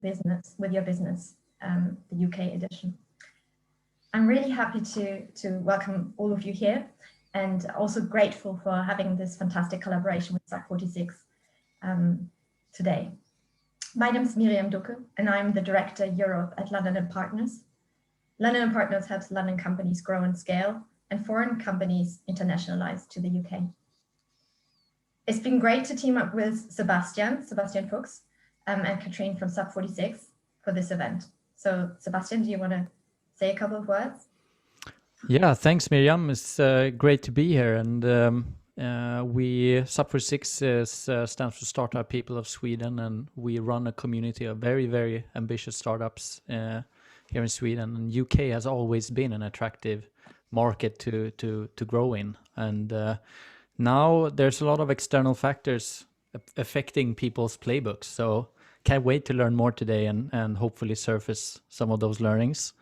your business, the UK edition. I'm really happy to welcome all of you here, and also grateful for having this fantastic collaboration with SAC 46 today. My name is Miriam Ducke, and I'm the Director Europe at London & Partners. London & Partners helps London companies grow and scale, and foreign companies internationalize to the UK. It's been great to team up with Sebastian Fuchs, and Katrine from SAC 46 for this event. So Sebastian, do you want to say a couple of words? Yeah, thanks, Miriam. It's great to be here. And SAC 46 stands for Startup People of Sweden, and we run a community of very, very ambitious startups here in Sweden. And UK has always been an attractive market to grow in. And now there's a lot of external factors affecting people's playbooks. So can't wait to learn more today and hopefully surface some of those learnings.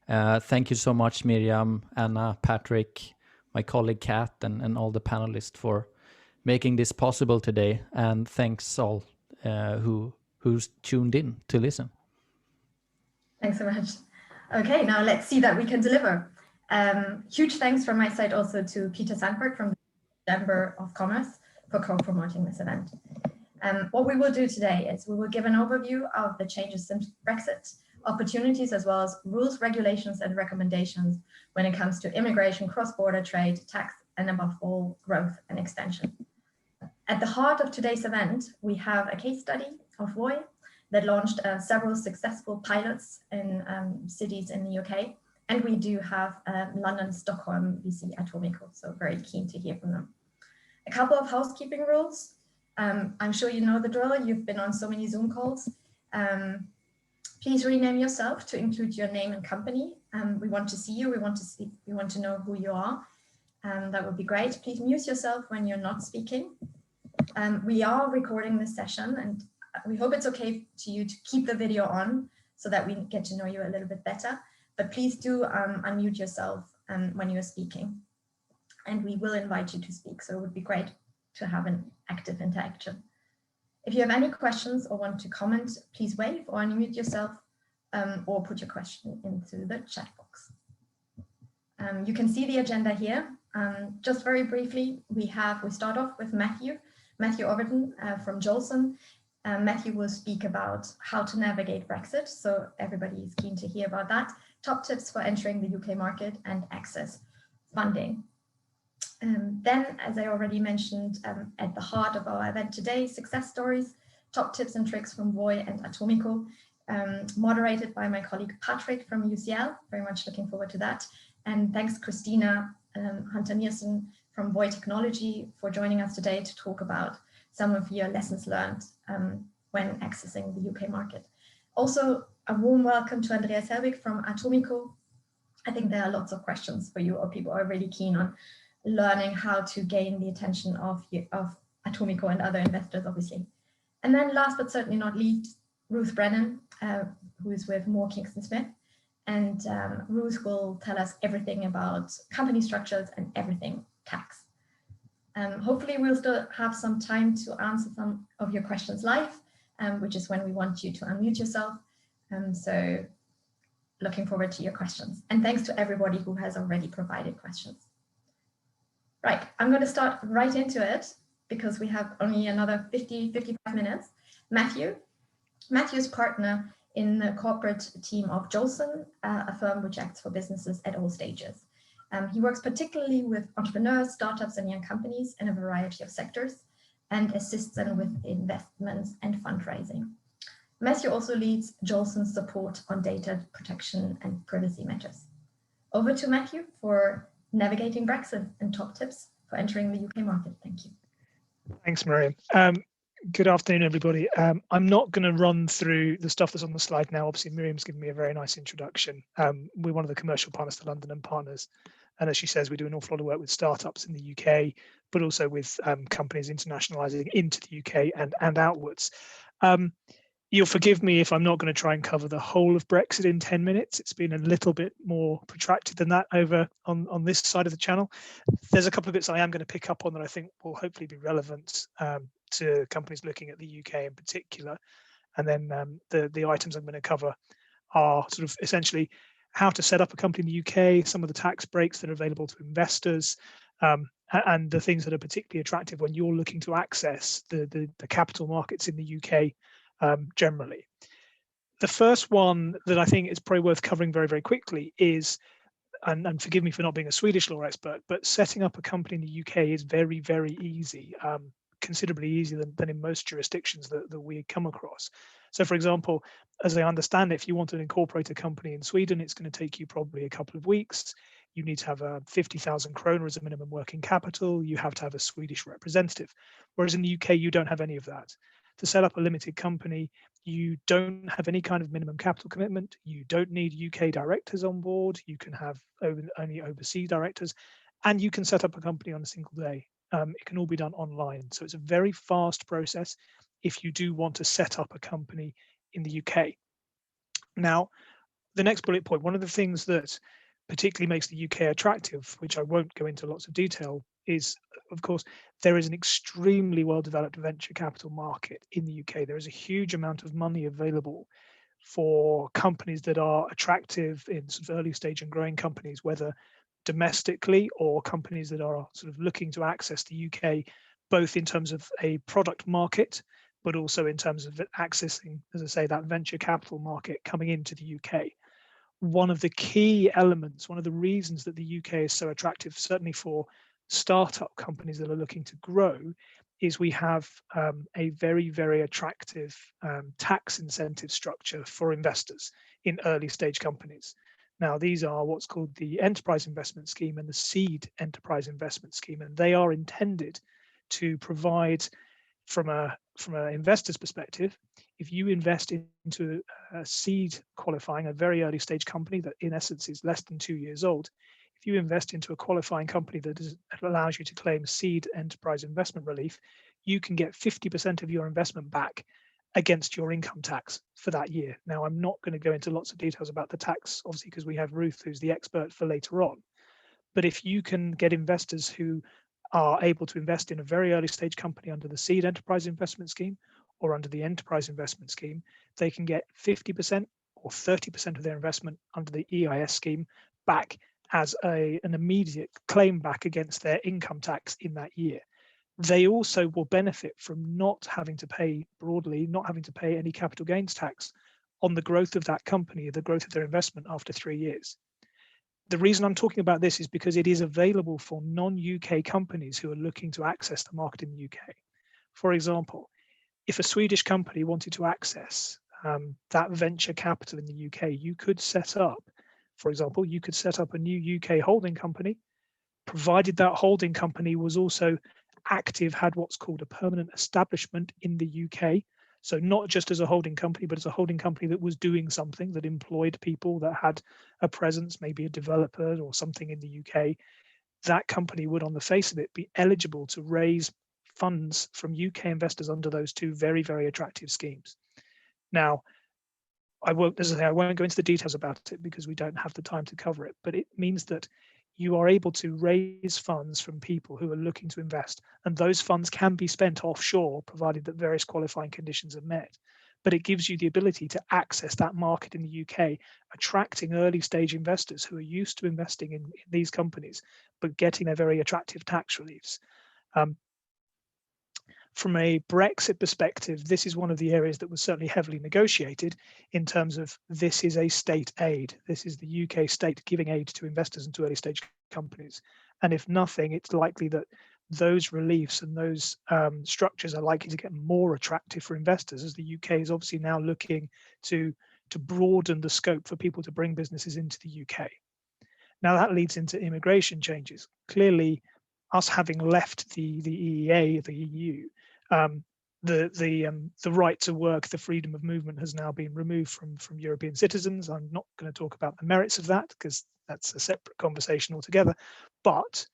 Thank you so much, Miriam, Anna, Patrick, my colleague Kat, and all the panelists for making this possible today. And thanks all who's tuned in to listen. Thanks so much. Okay, now let's see that we can deliver. Huge thanks from my side also to Peter Sandberg from the Chamber of Commerce for co-promoting this event. What we will do today is we will give an overview of the changes since Brexit, opportunities as well as rules, regulations, and recommendations when it comes to immigration, cross-border trade, tax, and above all, growth and extension. At the heart of today's event, we have a case study of Voi that launched several successful pilots in cities in the UK. And we do have London, Stockholm, VC Atomico, so very keen to hear from them. A couple of housekeeping rules. I'm sure you know the drill. You've been on so many Zoom calls. Please rename yourself to include your name and company. We want to see you. We want to know who you are. That would be great. Please mute yourself when you're not speaking. We are recording this session, and we hope it's okay to you to keep the video on so that we get to know you a little bit better. But please do unmute yourself when you're speaking, and we will invite you to speak. So it would be great to have an active interaction. If you have any questions or want to comment, please wave or unmute yourself or put your question into the chat box. You can see the agenda here. Just very briefly, we start off with Matthew Overton from Joelson. Matthew will speak about how to navigate Brexit, so everybody is keen to hear about that. Top tips for entering the UK market and access funding. Then, as I already mentioned, at the heart of our event today, success stories, top tips and tricks from Voi and Atomico, moderated by my colleague Patrick from UCL. Very much looking forward to that. And thanks, Christina Hunter-Nielsen from Voi Technology for joining us today to talk about some of your lessons learned when accessing the UK market. Also, a warm welcome to Andreas Helbig from Atomico. I think there are lots of questions for you, or people are really keen on learning how to gain the attention of Atomico and other investors, obviously. And then last but certainly not least, Ruth Brennan, who is with Kingston Smith. And Ruth will tell us everything about company structures and everything tax. Hopefully we'll still have some time to answer some of your questions live, which is when we want you to unmute yourself. So looking forward to your questions. And thanks to everybody who has already provided questions. Right, I'm going to start right into it because we have only another 55 minutes. Matthew's partner in the corporate team of Joelson, a firm which acts for businesses at all stages. He works particularly with entrepreneurs, startups, and young companies in a variety of sectors and assists them with investments and fundraising. Matthew also leads Joelson's support on data protection and privacy matters. Over to Matthew for navigating Brexit and top tips for entering the UK market. Thank you. Thanks, Miriam. Good afternoon, everybody. I'm not going to run through the stuff that's on the slide now. Obviously, Miriam's given me a very nice introduction. We're one of the commercial partners to London & Partners. And as she says, we do an awful lot of work with startups in the UK, but also with companies internationalizing into the UK and outwards. You'll forgive me if I'm not going to try and cover the whole of Brexit in 10 minutes. It's been a little bit more protracted than that over on this side of the channel. There's a couple of bits I am going to pick up on that I think will hopefully be relevant to companies looking at the UK in particular. And then the items I'm going to cover are sort of essentially how to set up a company in the UK, some of the tax breaks that are available to investors, and the things that are particularly attractive when you're looking to access the capital markets in the UK generally. The first one that I think is probably worth covering very, very quickly is, and forgive me for not being a Swedish law expert, but setting up a company in the UK is very, very easy, considerably easier than in most jurisdictions that we come across. So for example, as I understand it, if you want to incorporate a company in Sweden, it's going to take you probably a couple of weeks. You need to have 50,000 kronor as a minimum working capital. You have to have a Swedish representative. Whereas in the UK, you don't have any of that. To set up a limited company, you don't have any kind of minimum capital commitment. You don't need UK directors on board. You can have only overseas directors, and you can set up a company on a single day. It can all be done online. So it's a very fast process if you do want to set up a company in the UK. Now, the next bullet point, one of the things that particularly makes the UK attractive, which I won't go into lots of detail, is, of course, there is an extremely well-developed venture capital market in the UK. There is a huge amount of money available for companies that are attractive in sort of early stage and growing companies, whether domestically or companies that are sort of looking to access the UK, both in terms of a product market, but also in terms of accessing, as I say, that venture capital market coming into the UK. One of the key elements, one of the reasons that the UK is so attractive, certainly for startup companies that are looking to grow, is we have a very, very attractive tax incentive structure for investors in early stage companies. Now, these are what's called the Enterprise Investment Scheme and the Seed Enterprise Investment Scheme, and they are intended to provide, from an investor's perspective, if you invest into a seed qualifying, a very early stage company that in essence is less than 2 years old, if you invest into a qualifying company that allows you to claim seed enterprise investment relief, you can get 50% of your investment back against your income tax for that year. Now, I'm not going to go into lots of details about the tax, obviously, because we have Ruth, who's the expert, for later on. But if you can get investors who are able to invest in a very early stage company under the Seed Enterprise Investment Scheme or under the Enterprise Investment Scheme, they can get 50% or 30% of their investment under the EIS scheme back as an immediate claim back against their income tax in that year. They also will benefit from not having to pay any capital gains tax on the growth of that company, the growth of their investment after 3 years. The reason I'm talking about this is because it is available for non-UK companies who are looking to access the market in the UK. For example, if a Swedish company wanted to access that venture capital in the UK, you could set up, for example, you could set up a new UK holding company, provided that holding company was also active, had what's called a permanent establishment in the UK. So not just as a holding company, but as a holding company that was doing something, that employed people, that had a presence, maybe a developer or something in the UK. That company would, on the face of it, be eligible to raise funds from UK investors under those two very, very attractive schemes. Now, I won't go into the details about it because we don't have the time to cover it, but it means that you are able to raise funds from people who are looking to invest, and those funds can be spent offshore, provided that various qualifying conditions are met. But it gives you the ability to access that market in the UK, attracting early stage investors who are used to investing in these companies, but getting a very attractive tax reliefs. From a Brexit perspective, this is one of the areas that was certainly heavily negotiated in terms of this is a state aid. This is the UK state giving aid to investors and to early stage companies. And if nothing, it's likely that those reliefs and those structures are likely to get more attractive for investors, as the UK is obviously now looking to broaden the scope for people to bring businesses into the UK. Now that leads into immigration changes. Clearly, us having left the EEA, the EU, the right to work, the freedom of movement has now been removed from European citizens. I'm not going to talk about the merits of that because that's a separate conversation altogether. But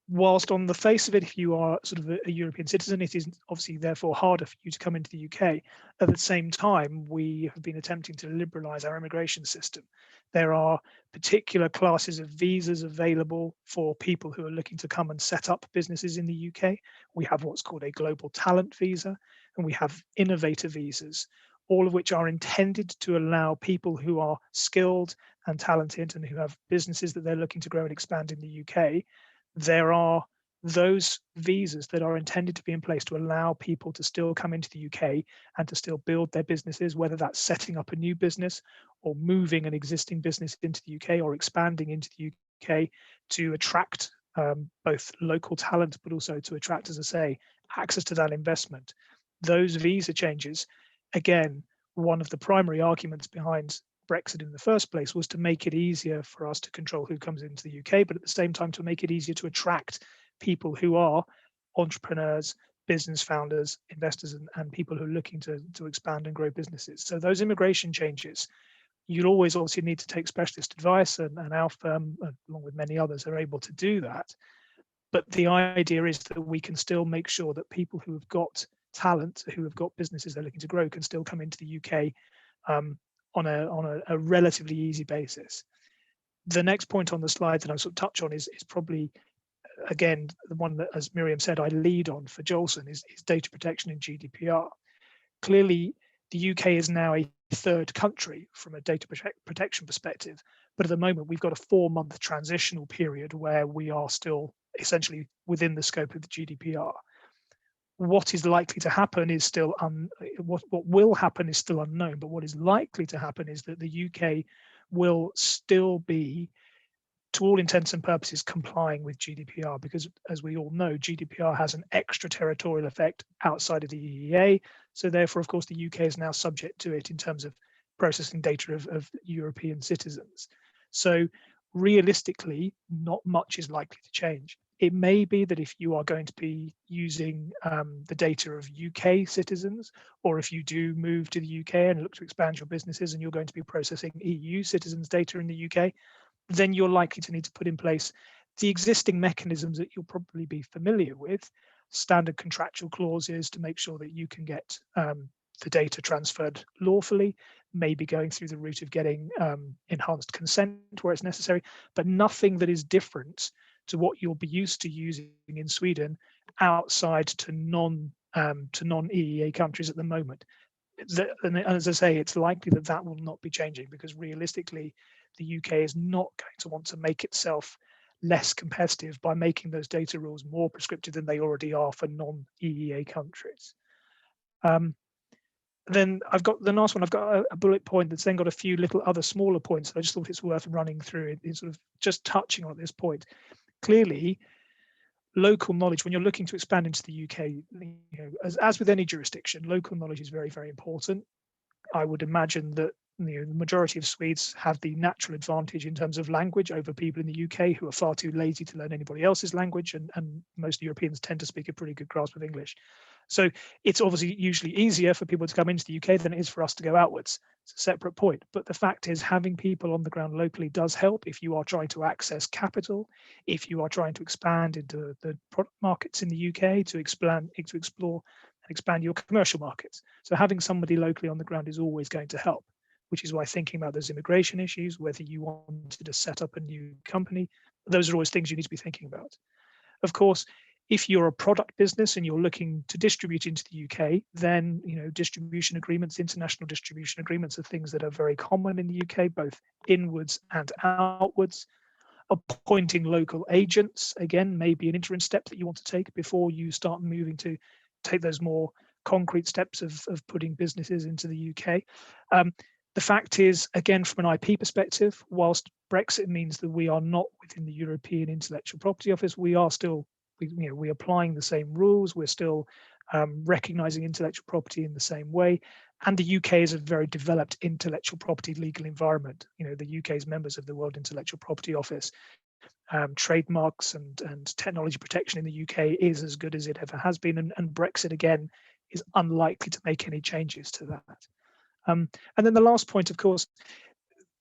whilst on the face of it, if you are sort of a European citizen, it is obviously therefore harder for you to come into the UK. At the same time, we have been attempting to liberalise our immigration system. There are particular classes of visas available for people who are looking to come and set up businesses in the UK. We have what's called a global talent visa, and we have innovator visas, all of which are intended to allow people who are skilled and talented and who have businesses that they're looking to grow and expand in the UK. There are those visas that are intended to be in place to allow people to still come into the UK and to still build their businesses, whether that's setting up a new business or moving an existing business into the UK or expanding into the UK to attract both local talent, but also to attract, as I say, access to that investment. Those visa changes, again, one of the primary arguments behind Brexit in the first place was to make it easier for us to control who comes into the UK, but at the same time to make it easier to attract people who are entrepreneurs, business founders, investors, and people who are looking to expand and grow businesses. So those immigration changes, you'll always obviously need to take specialist advice, and our firm, along with many others, are able to do that. But the idea is that we can still make sure that people who have got talent, who have got businesses they're looking to grow, can still come into the UK on a relatively easy basis. The next point on the slide that I sort of touch on is probably, again, the one that, as Miriam said, I lead on for Joelson, is data protection in GDPR. Clearly, the UK is now a third country from a data protection perspective, but at the moment we've got a 4-month transitional period where we are still essentially within the scope of the GDPR. What is likely to happen is still what will happen is still unknown, but what is likely to happen is that the UK will still be, to all intents and purposes, complying with GDPR, because as we all know, GDPR has an extraterritorial effect outside of the EEA. So therefore, of course, the UK is now subject to it in terms of processing data of European citizens. So realistically, not much is likely to change. It may be that if you are going to be using the data of UK citizens, or if you do move to the UK and look to expand your businesses and you're going to be processing EU citizens' data in the UK, then you're likely to need to put in place the existing mechanisms that you'll probably be familiar with, standard contractual clauses to make sure that you can get the data transferred lawfully, maybe going through the route of getting enhanced consent where it's necessary, but nothing that is different to what you'll be used to using in Sweden outside to non-EEA countries at the moment. And as I say, it's likely that that will not be changing, because realistically, the UK is not going to want to make itself less competitive by making those data rules more prescriptive than they already are for non-EEA countries. Then I've got the last one. I've got a bullet point that's then got a few little other smaller points that I just thought it's worth running through. It's sort of just touching on at this point. Clearly, local knowledge, when you're looking to expand into the UK, as with any jurisdiction, local knowledge is very, very important. I would imagine that the majority of Swedes have the natural advantage in terms of language over people in the UK who are far too lazy to learn anybody else's language, and most Europeans tend to speak a pretty good grasp of English. So it's obviously usually easier for people to come into the UK than it is for us to go outwards. It's a separate point. But the fact is, having people on the ground locally does help if you are trying to access capital, if you are trying to expand into the product markets in the UK, to explore and expand your commercial markets. So having somebody locally on the ground is always going to help, which is why thinking about those immigration issues, whether you wanted to set up a new company, those are always things you need to be thinking about. Of course, if you're a product business and you're looking to distribute into the UK, then distribution agreements, international distribution agreements, are things that are very common in the UK, both inwards and outwards. Appointing local agents, again, may be an interim step that you want to take before you start moving to take those more concrete steps of putting businesses into the UK. The fact is, again, from an IP perspective, whilst Brexit means that we are not within the European Intellectual Property Office, we are still, we're applying the same rules. We're still recognising intellectual property in the same way. And the UK is a very developed intellectual property legal environment. The UK is members of the World Intellectual Property Office. Trademarks and technology protection in the UK is as good as it ever has been. And Brexit, again, is unlikely to make any changes to that. And then the last point, of course,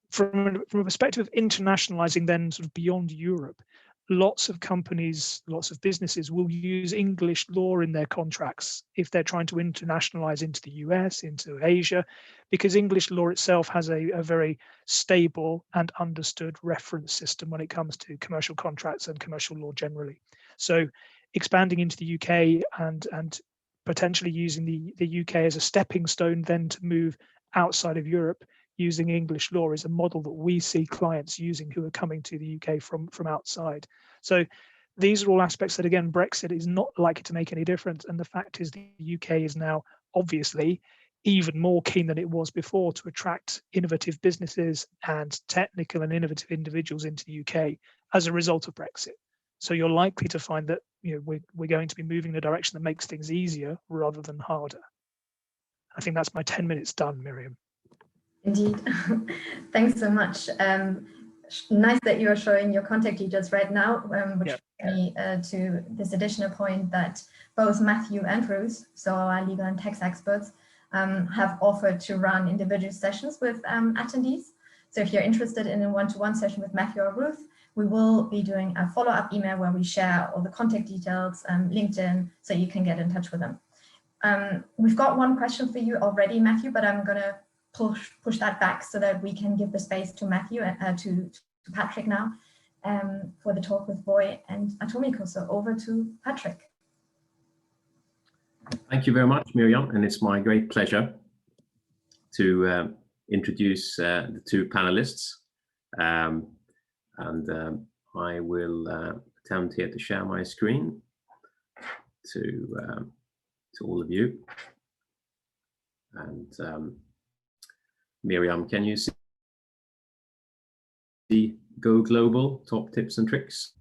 from a perspective of internationalizing then sort of beyond Europe, lots of companies, lots of businesses will use English law in their contracts if they're trying to internationalize into the US, into Asia, because English law itself has a very stable and understood reference system when it comes to commercial contracts and commercial law generally. So expanding into the UK and potentially using the UK as a stepping stone then to move outside of Europe using English law is a model that we see clients using who are coming to the UK from outside. So these are all aspects that, again, Brexit is not likely to make any difference. And the fact is the UK is now obviously even more keen than it was before to attract innovative businesses and technical and innovative individuals into the UK as a result of Brexit. So you're likely to find that we're going to be moving in a direction that makes things easier rather than harder. I think that's my 10 minutes done, Miriam. Indeed. Thanks so much. Nice that you are showing your contact details right now, which brings me to this additional point that both Matthew and Ruth, so our legal and tax experts, have offered to run individual sessions with attendees. So if you're interested in a one-to-one session with Matthew or Ruth, we will be doing a follow-up email where we share all the contact details, LinkedIn, so you can get in touch with them. We've got one question for you already, Matthew, but I'm going to push that back so that we can give the space to Matthew, to Patrick now, for the talk with Voi and Atomico. So over to Patrick. Thank you very much, Miriam, and it's my great pleasure to introduce the two panelists. I will attempt here to share my screen to all of you. And Miriam, can you see Go Global, top tips and tricks?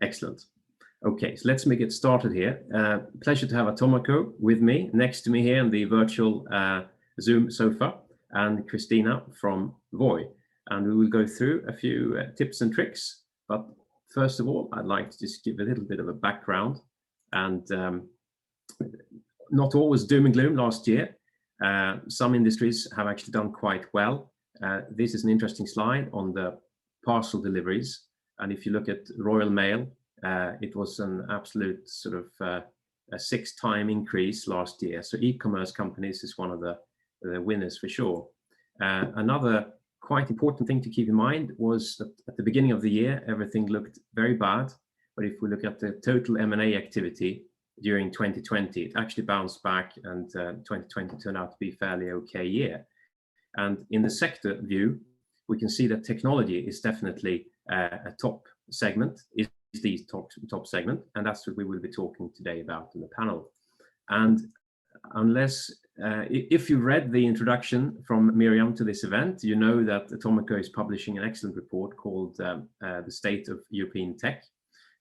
Excellent. Okay, so let's get started here. Pleasure to have Atomico with me, next to me here in the virtual Zoom sofa, and Christina from Voi. And we will go through a few tips and tricks. But first of all, I'd like to just give a little bit of a background. And not always doom and gloom last year. Some industries have actually done quite well. This is an interesting slide on the parcel deliveries. And if you look at Royal Mail, it was an absolute sort of a 6-time increase last year. So e-commerce companies is one of the winners for sure. Another quite important thing to keep in mind was that at the beginning of the year, everything looked very bad. But if we look at the total M&A activity during 2020, it actually bounced back, and 2020 turned out to be a fairly okay year. And in the sector view, we can see that technology is definitely a top segment, is the top segment, and that's what we will be talking today about in the panel. And unless, if you read the introduction from Miriam to this event, you know that Atomico is publishing an excellent report called The State of European Tech.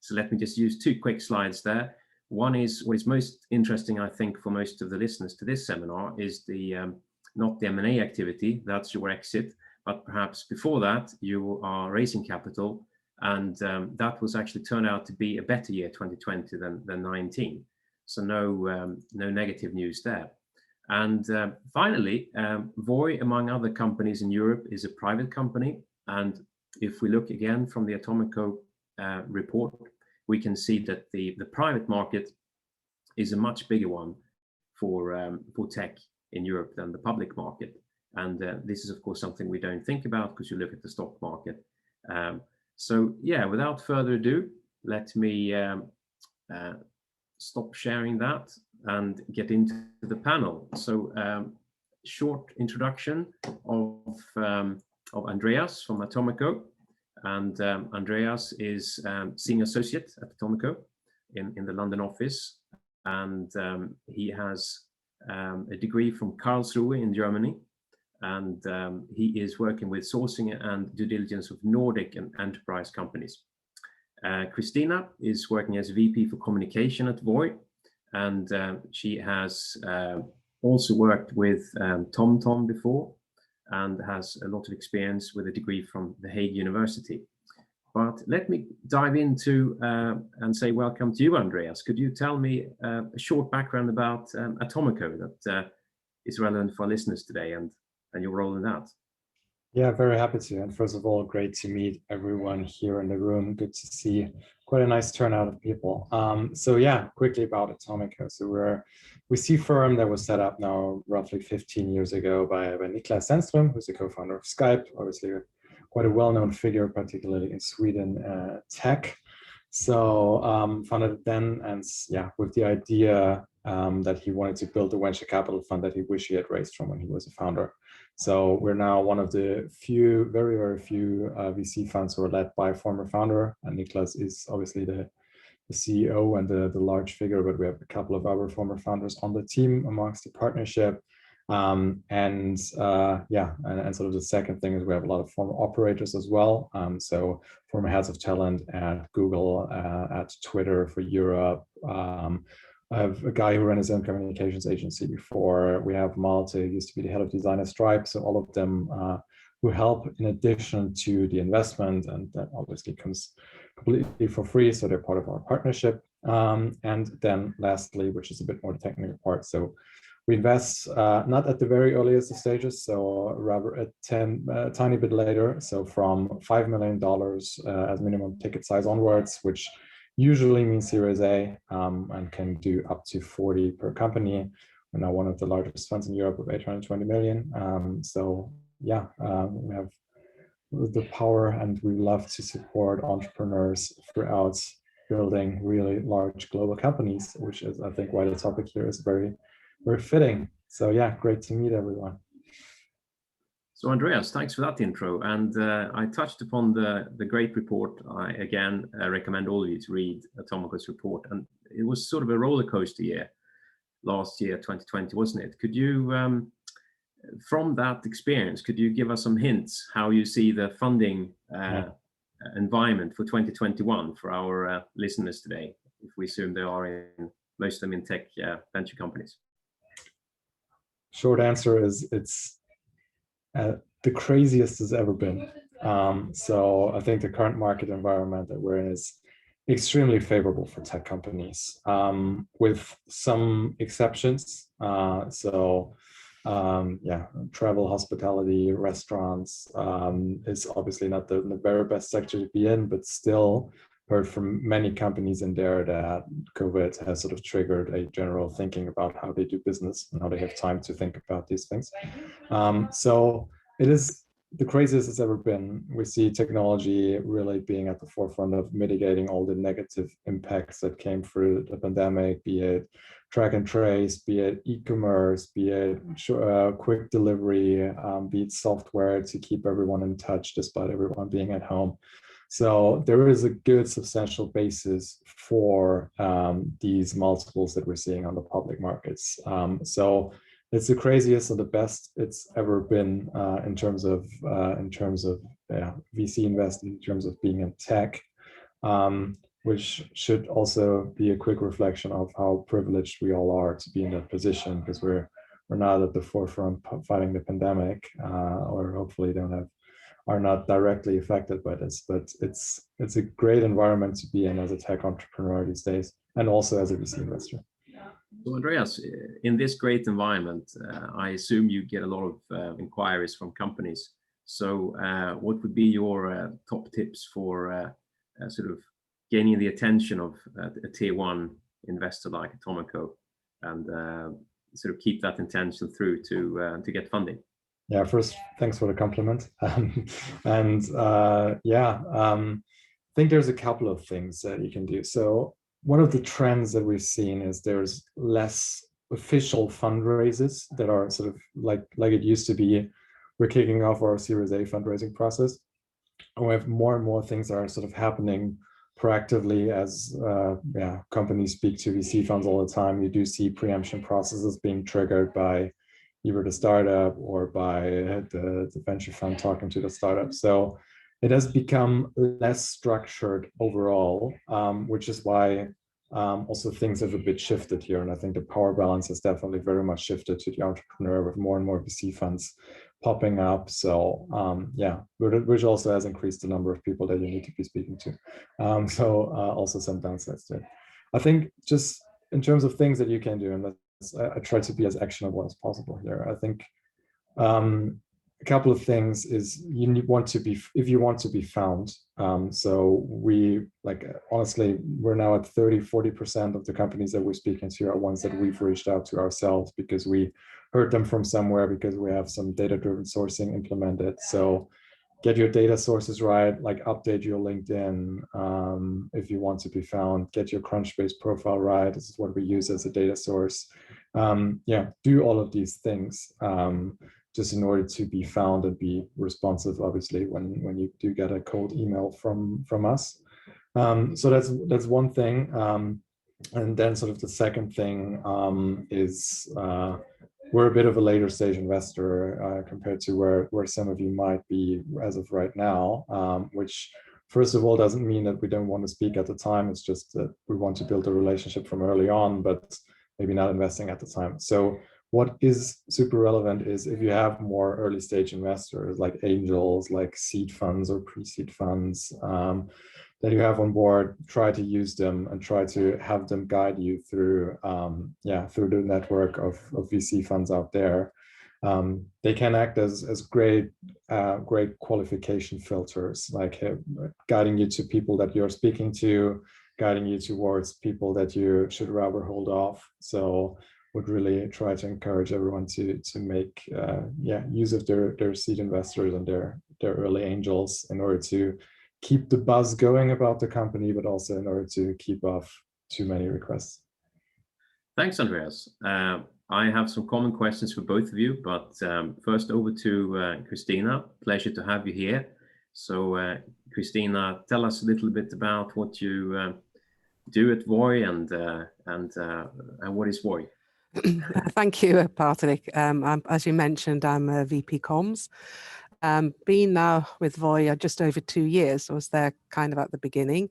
So let me just use 2 quick slides there. One is what is most interesting, I think, for most of the listeners to this seminar is the not the M&A activity, that's your exit, but perhaps before that you are raising capital, and that was actually turned out to be a better year 2020 than 19. So no negative news there. And finally, Voi, among other companies in Europe, is a private company. And if we look again from the Atomico report, we can see that the private market is a much bigger one for tech in Europe than the public market. And this is, of course, something we don't think about because you look at the stock market. So yeah, without further ado, let me stop sharing that and get into the panel. So short introduction of Andreas from Atomico. And Andreas is Senior Associate at Atomico in the London office. And he has a degree from Karlsruhe in Germany. And he is working with sourcing and due diligence of Nordic and enterprise companies. Christina is working as VP for communication at Voi. And she has also worked with TomTom before, and has a lot of experience with a degree from The Hague University. But let me dive into and say welcome to you, Andreas. Could you tell me a short background about Atomico that is relevant for our listeners today, and your role in that? Yeah, very happy to. And first of all, great to meet everyone here in the room. Good to see quite a nice turnout of people. So yeah, quickly about Atomico. So we're a VC firm that was set up now roughly 15 years ago by Niklas Sennström, who's the co-founder of Skype, obviously quite a well-known figure, particularly in Sweden tech. So founded it then, and yeah, with the idea that he wanted to build a venture capital fund that he wished he had raised from when he was a founder. So we're now one of the few, very, very few VC funds who are led by a former founder. And Niklas is obviously the CEO and the large figure, but we have a couple of other former founders on the team amongst the partnership. And sort of the second thing is we have a lot of former operators as well. So former heads of talent at Google, at Twitter for Europe. I have a guy who ran his own communications agency before. We have Malte, who used to be the head of design at Stripe. So all of them who help in addition to the investment, and that obviously comes completely for free. So they're part of our partnership. And then lastly, which is a bit more the technical part. So we invest not at the very earliest stages, so rather a tiny bit later. So from $5 million as minimum ticket size onwards, which usually means Series A, and can do up to 40 per company. We're now one of the largest funds in Europe with 820 million. We have the power, and we love to support entrepreneurs throughout building really large global companies, which is, I think, why the topic here is very, very fitting. So yeah, great to meet everyone. So Andreas, thanks for that intro. And I touched upon the great report. I again recommend all of you to read Atomico's report. And it was sort of a roller coaster year last year, 2020, wasn't it? Could you, from that experience, could you give us some hints how you see the funding environment for 2021 for our listeners today, if we assume they are in, most of them in tech venture companies? Short answer is it's the craziest it's ever been. So I think the current market environment that we're in is extremely favorable for tech companies, with some exceptions. Travel, hospitality, restaurants is obviously not the very best sector to be in, but still heard from many companies in there that COVID has sort of triggered a general thinking about how they do business and how they have time to think about these things. So it is the craziest it's ever been. We see technology really being at the forefront of mitigating all the negative impacts that came through the pandemic, be it track and trace, be it e-commerce, be it quick delivery, be it software to keep everyone in touch despite everyone being at home. So there is a good substantial basis for these multiples that we're seeing on the public markets. So it's the craziest or the best it's ever been in terms of VC investing, in terms of being in tech, which should also be a quick reflection of how privileged we all are to be in that position, because we're not at the forefront fighting the pandemic, or hopefully are not directly affected by this. But it's a great environment to be in as a tech entrepreneur these days, and also as a VC investor. So Andreas, in this great environment, I assume you get a lot of inquiries from companies. So what would be your top tips for sort of gaining the attention of a tier one investor like Atomico, and sort of keep that intention through to get funding? Yeah, first, thanks for the compliment. I think there's a couple of things that you can do. So one of the trends that we've seen is there's less official fundraisers that are sort of like it used to be. We're kicking off our Series A fundraising process, and we have more and more things that are sort of happening proactively as companies speak to VC funds all the time. You do see preemption processes being triggered by either the startup or by the venture fund talking to the startup. So it has become less structured overall, which is why also things have a bit shifted here. And I think the power balance has definitely very much shifted to the entrepreneur, with more and more VC funds popping up. So which also has increased the number of people that you need to be speaking to. Also some downsides to it. I think just in terms of things that you can do, and I try to be as actionable as possible here. I think a couple of things is if you want to be found. So we honestly, we're now at 30-40% of the companies that we're speaking to are ones that we've reached out to ourselves because we heard them from somewhere, because we have some data-driven sourcing implemented. So get your data sources right, like update your LinkedIn if you want to be found, get your Crunchbase profile right. This is what we use as a data source. Yeah, do all of these things just in order to be found and be responsive, obviously, when you do get a cold email from us. So that's one thing. And then sort of the second thing is we're a bit of a later stage investor compared to where some of you might be as of right now, which first of all doesn't mean that we don't want to speak at the time. It's just that we want to build a relationship from early on, but maybe not investing at the time. So what is super relevant is if you have more early stage investors like angels, like seed funds or pre-seed funds that you have on board, try to use them and try to have them guide you through, through the network of VC funds out there. They can act as great qualification filters, like guiding you to people that you're speaking to, guiding you towards people that you should rather hold off. So would really try to encourage everyone to make use of their seed investors and their early angels in order to keep the buzz going about the company, but also in order to keep off too many requests. Thanks, Andreas. I have some common questions for both of you, but first over to Christina. Pleasure to have you here. So Christina, tell us a little bit about what you do at Voi and what is Voi? Thank you, Patrick. As you mentioned, I'm a VP Comms. Been now with Voi just over 2 years. I was there kind of at the beginning.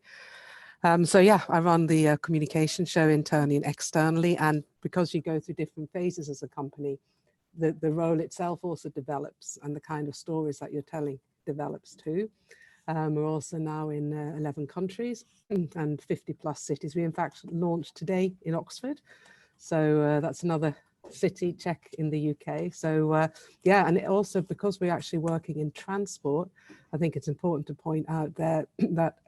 So yeah, I run the communication show internally and externally. And because you go through different phases as a company, the role itself also develops and the kind of stories that you're telling develops too. We're also now in 11 countries and 50 plus cities. We in fact launched today in Oxford. So that's another city check in the UK. So yeah, and it also, because we're actually working in transport, I think it's important to point out there that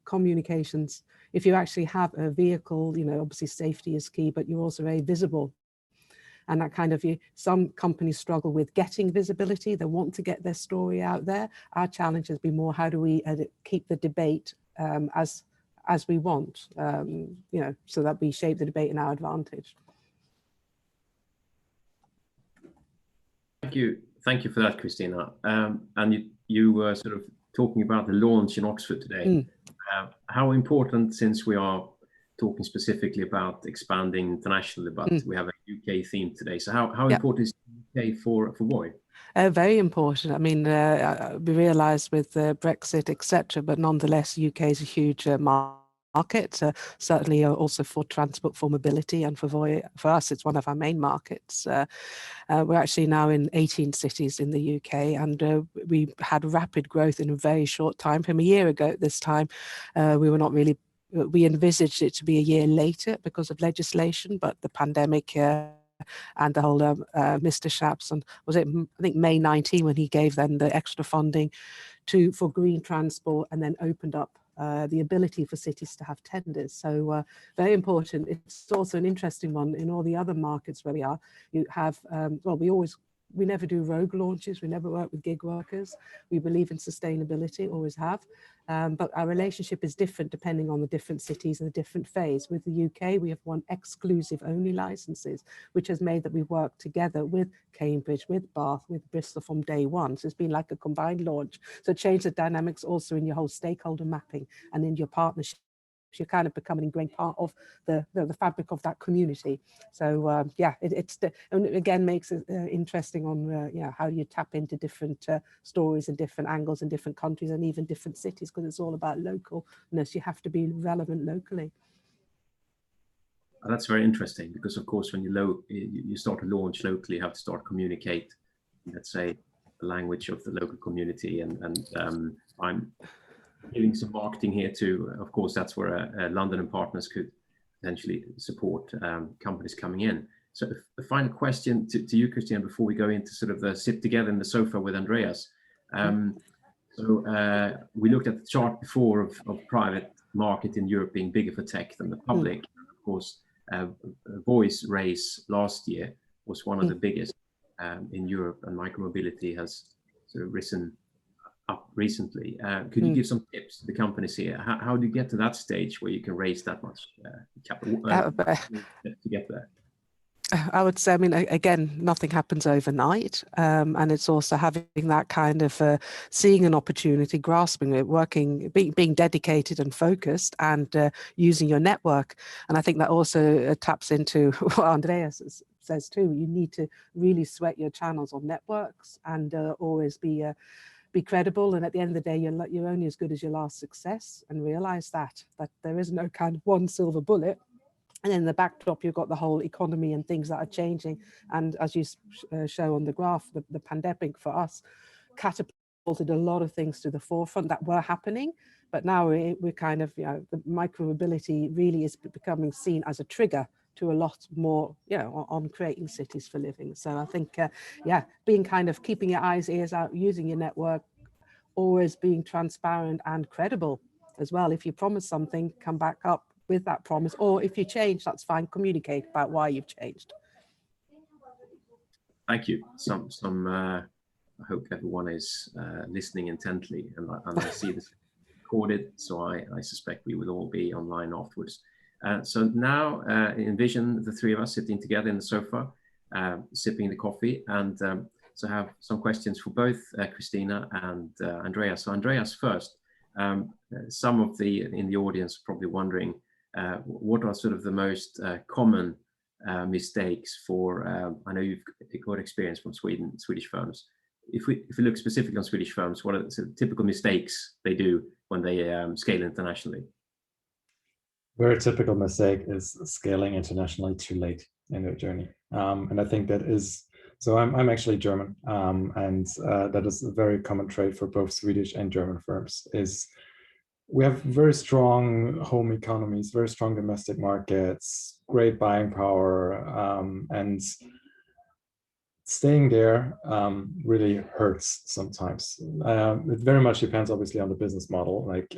communications, if you actually have a vehicle, you know, obviously safety is key, but you're also very visible. And that kind of, some companies struggle with getting visibility. They want to get their story out there. Our challenge has been more, how do we keep the debate as we want, you know, so that we shape the debate in our advantage. Thank you for that, Christina. And you were sort of talking about the launch in Oxford today. How important, since we are talking specifically about expanding internationally, but we have a UK theme today. So how important is UK for Voi? Very important. I mean, we realise with Brexit, etc., but nonetheless, UK is a huge market, certainly also for transport, for mobility, and for Voi, for us, it's one of our main markets. We're actually now in 18 cities in the UK, and we had rapid growth in a very short time. From a year ago at this time, we were not really, we envisaged it to be a year later because of legislation, but the pandemic and the whole Mr. Shapps, and was it, I think, May 19 when he gave them the extra funding for green transport, and then opened up the ability for cities to have tenders. So very important. It's also an interesting one in all the other markets where we are. You have, well, we never do rogue launches. We never work with gig workers. We believe in sustainability, always have. But our relationship is different depending on the different cities and the different phase. With the UK, we have won exclusive only licenses, which has made that we work together with Cambridge, with Bath, with Bristol from day one. So it's been like a combined launch. So change the dynamics also in your whole stakeholder mapping and in your partnership. You're kind of becoming an ingrained part of the fabric of that community. So yeah, and again makes it interesting on how you tap into different stories and different angles in different countries and even different cities, because it's all about localness. You have to be relevant locally. That's very interesting, because of course when you start to launch locally, you have to start communicate, let's say, the language of the local community, and I'm doing some marketing here too. Of course, that's where London and Partners could potentially support companies coming in. So the final question to you, Christian, before we go into sort of the sit together in the sofa with Andreas. So we looked at the chart before of private market in Europe being bigger for tech than the public. Of course, Voi's race last year was one of the biggest in Europe, and micromobility has sort of risen up recently. Could you give some tips to the companies here? How do you get to that stage where you can raise that much capital to get there? I would say, I mean, again, nothing happens overnight. And it's also having that kind of seeing an opportunity, grasping it, working, being dedicated and focused, and using your network. And I think that also taps into what Andreas says too. You need to really sweat your channels on networks and always be credible. And at the end of the day, you're only as good as your last success, and realize that there is no kind of one silver bullet. And in the backdrop, you've got the whole economy and things that are changing. And as you show on the graph, the pandemic for us catapulted a lot of things to the forefront that were happening. But now we're kind of, the micro-mobility really is becoming seen as a trigger to a lot more, on creating cities for living. So I think, being kind of keeping your eyes, ears out, using your network, always being transparent and credible as well. If you promise something, come back up with that promise, or if you change, that's fine. Communicate about why you've changed. Thank you. I hope everyone is listening intently, and I see this recorded, so I suspect we will all be online afterwards. So now envision the three of us sitting together in the sofa, sipping the coffee, and so have some questions for both Christina and Andreas. So Andreas first. Some of in the audience are probably wondering what are sort of the most common mistakes for, I know you've got experience from Swedish firms. If we look specifically on Swedish firms, what are the sort of typical mistakes they do when they scale internationally? Very typical mistake is scaling internationally too late in their journey. And I think that is, so I'm actually German, and that is a very common trait for both Swedish and German firms, is we have very strong home economies, very strong domestic markets, great buying power, and staying there really hurts sometimes. It very much depends, obviously, on the business model. Like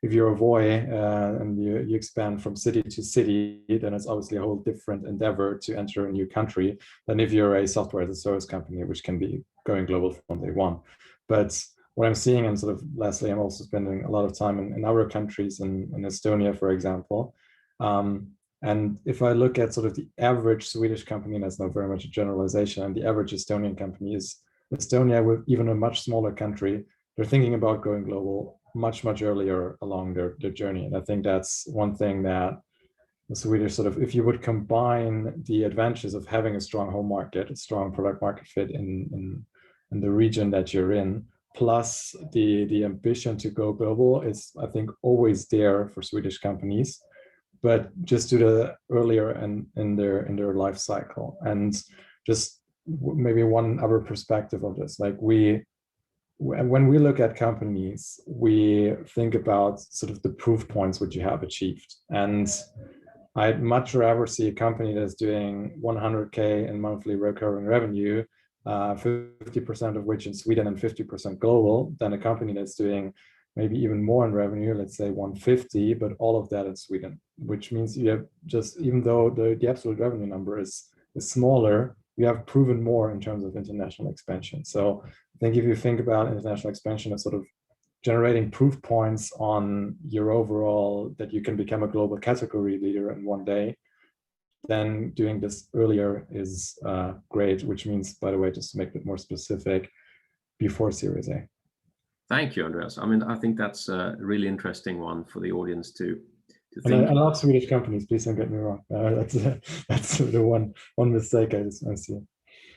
if you're a Voi and you expand from city to city, then it's obviously a whole different endeavor to enter a new country than if you're a software as a service company, which can be going global from day one. But what I'm seeing, and sort of lastly, I'm also spending a lot of time in other countries, in Estonia, for example. And if I look at sort of the average Swedish company, and that's not very much a generalization, and the average Estonian company is Estonia, with even a much smaller country, they're thinking about going global much, much earlier along their journey. And I think that's one thing that the Swedish sort of, if you would combine the advantages of having a strong home market, a strong product market fit in the region that you're in, plus the ambition to go global is, I think, always there for Swedish companies, but just to the earlier in their life cycle. And just maybe one other perspective of this, like when we look at companies, we think about sort of the proof points which you have achieved. And I'd much rather see a company that's doing 100K in monthly recurring revenue, 50% of which in Sweden and 50% global, than a company that's doing maybe even more in revenue, let's say 150, but all of that in Sweden, which means you have just, even though the absolute revenue number is smaller, you have proven more in terms of international expansion. So I think if you think about international expansion as sort of generating proof points on your overall, that you can become a global category leader in one day, then doing this earlier is great, which means, by the way, just to make it more specific, before Series A. Thank you, Andreas. I mean, I think that's a really interesting one for the audience to think. And I love Swedish companies, please don't get me wrong. That's the one mistake I see.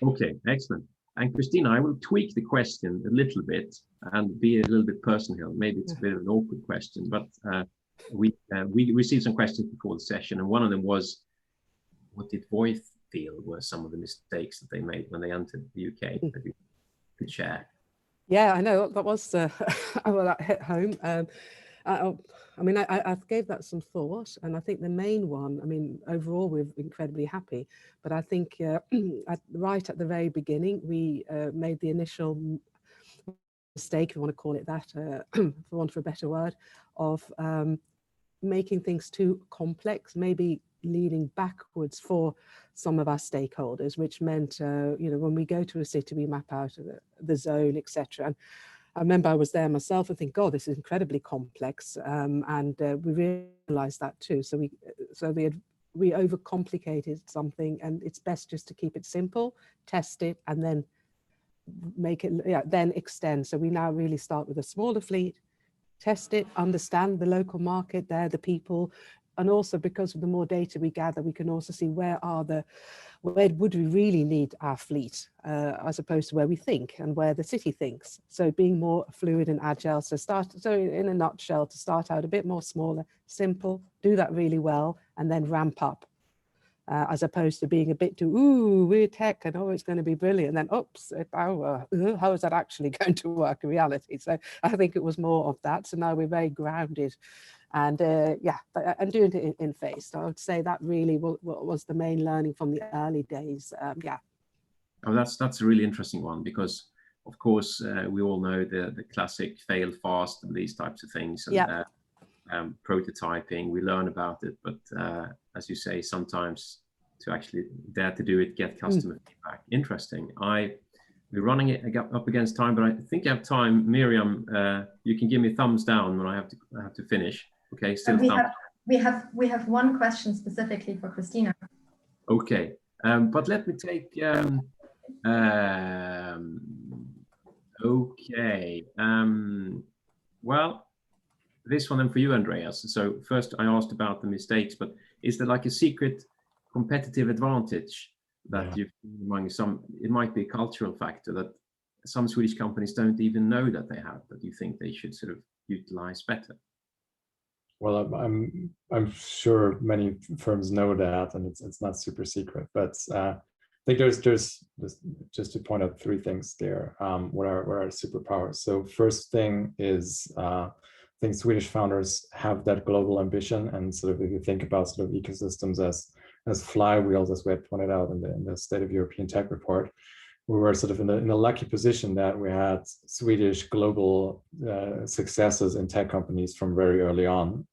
Okay, excellent. And Christina, I will tweak the question a little bit and be a little bit personal. Maybe it's a bit of an awkward question, but we received some questions before the session, and one of them was, what did Voi feel were some of the mistakes that they made when they entered the UK that you could share? Yeah, I know that was well, that hit home. I mean, I gave that some thought, and I think the main one, I mean, overall we're incredibly happy, but I think right at the very beginning we made the initial mistake, if you want to call it that, for want of a better word, of making things too complex, maybe leading backwards for some of our stakeholders, which meant, when we go to a city, we map out the zone, etc. I remember I was there myself and think, God, this is incredibly complex, and we realised that too. So we overcomplicated something, and it's best just to keep it simple, test it, and then make it, then extend. So we now really start with a smaller fleet, test it, understand the local market there, the people, and also because of the more data we gather, we can also see where would we really need our fleet, as opposed to where we think and where the city thinks. So being more fluid and agile. So in a nutshell, to start out a bit more smaller, simple, do that really well, and then ramp up. As opposed to being a bit too, ooh, we're tech and it's going to be brilliant. And then, oops, how is that actually going to work in reality? So I think it was more of that. So now we're very grounded and and doing it in phase. So I would say that really was the main learning from the early days. Oh, that's a really interesting one, because of course we all know the classic fail fast and these types of things. And, prototyping, we learn about it, but as you say, sometimes to actually dare to do it, get customer feedback. Interesting. We're running it up against time, but I think I have time. Miriam, you can give me thumbs down when I have to finish. Okay, still we have one question specifically for Christina. Okay, but let me take. Okay. Well. This one then for you, Andreas. So first I asked about the mistakes, but is there like a secret competitive advantage that you've among some? It might be a cultural factor that some Swedish companies don't even know that they have, that you think they should sort of utilize better. Well, I'm sure many firms know that, and it's not super secret. But I think there's just to point out three things there. What are superpowers? So first thing is. I think Swedish founders have that global ambition, and sort of if you think about sort of ecosystems as flywheels, as we had pointed out in the State of European Tech report, we were sort of in a lucky position that we had Swedish global successes in tech companies from very early on.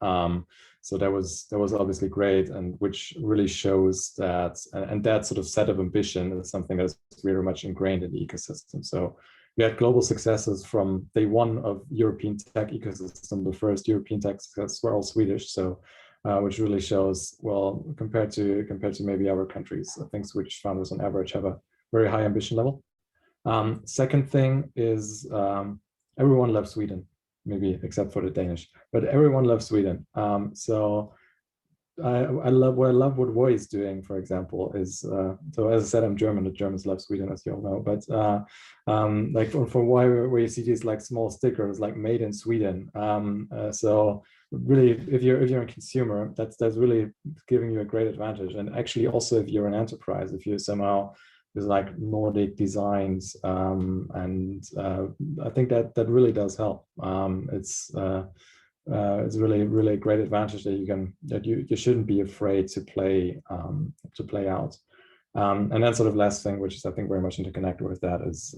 So that was obviously great, and which really shows that, and that sort of set of ambition is something that's very much ingrained in the ecosystem. So we had global successes from day one of European tech ecosystem. The first European tech success were all Swedish, so which really shows, well, compared to maybe other countries, I think Swedish founders on average have a very high ambition level. Second thing is everyone loves Sweden, maybe except for the Danish, but everyone loves Sweden. So I love what Voi is doing, for example, is so as I said, I'm German. The Germans love Sweden, as you all know. But like for Voi, where you see these like small stickers like "Made in Sweden." So really, if you're a consumer, that's really giving you a great advantage. And actually, also if you're an enterprise, if you somehow there's like Nordic designs, and I think that really does help. It's really a great advantage that you shouldn't be afraid to play out. And then sort of last thing, which is I think very much interconnected with that, is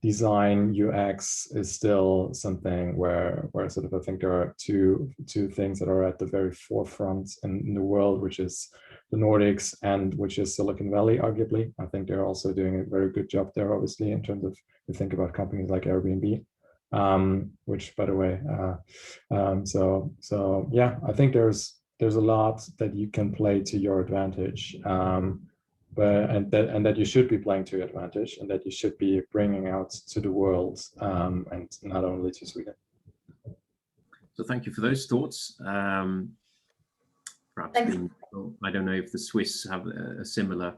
design UX is still something where sort of I think there are two things that are at the very forefront in the world, which is the Nordics and which is Silicon Valley, arguably. I think they're also doing a very good job there, obviously, in terms of you think about companies like Airbnb. Which, by the way, so yeah, I think there's a lot that you can play to your advantage, and that you should be playing to your advantage, and that you should be bringing out to the world, and not only to Sweden. So thank you for those thoughts. Perhaps I don't know if the Swiss have a similar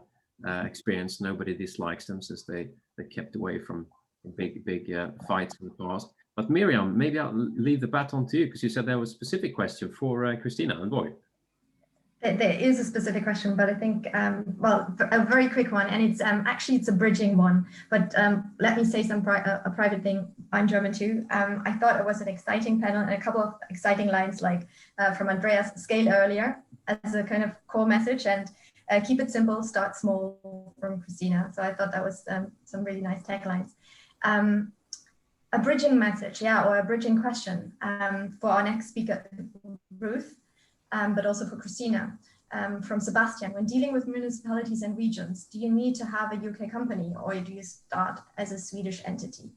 experience. Nobody dislikes them since they kept away from big fights in the past. But Miriam, maybe I'll leave the baton to you, because you said there was a specific question for Christina and Voi. There is a specific question, but I think, well, a very quick one, and it's actually it's a bridging one. But let me say a private thing. I'm German too. I thought it was an exciting panel and a couple of exciting lines, like from Andreas, scale earlier as a kind of core message, and keep it simple, start small, from Christina. So I thought that was some really nice taglines. A bridging message, or a bridging question for our next speaker, Ruth. But also for Christina, from Sebastian. When dealing with municipalities and regions, do you need to have a UK company, or do you start as a Swedish entity?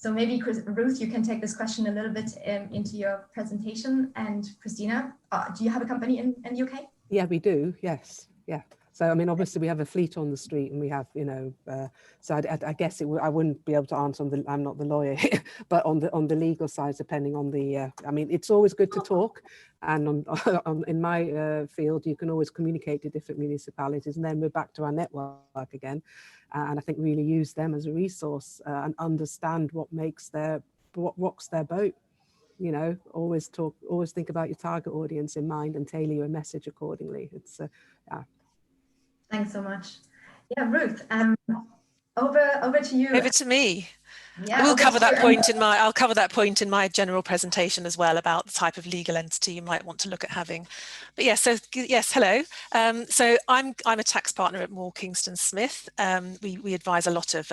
So maybe Ruth, you can take this question a little bit into your presentation. And Christina, do you have a company in the UK? Yeah, we do. Yes. Yeah. So, I mean, obviously we have a fleet on the street and we have, you know, so I guess I wouldn't be able to answer I'm not the lawyer here, but on the legal side, depending on the, I mean, it's always good to talk. And in my field, you can always communicate to different municipalities, and then we're back to our network again. And I think really use them as a resource and understand what rocks their boat. You know, always think about your target audience in mind and tailor your message accordingly. It's yeah. Thanks so much. Yeah, Ruth, over to you. Over to me. Yeah, I will cover that point in my, I'll cover that point in my general presentation as well about the type of legal entity you might want to look at having. But yeah, so yes, hello. So I'm a tax partner at Kingston Smith. We advise a lot of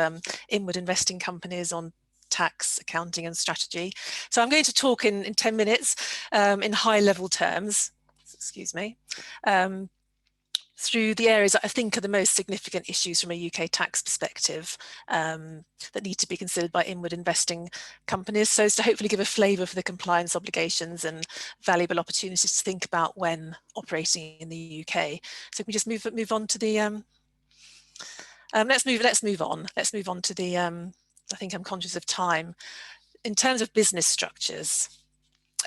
inward investing companies on tax, accounting and strategy. So I'm going to talk in 10 minutes in high level terms, excuse me, through the areas that I think are the most significant issues from a UK tax perspective that need to be considered by inward investing companies, so as to hopefully give a flavour for the compliance obligations and valuable opportunities to think about when operating in the UK. So can we just move on to the let's move on to the I think I'm conscious of time. In terms of business structures,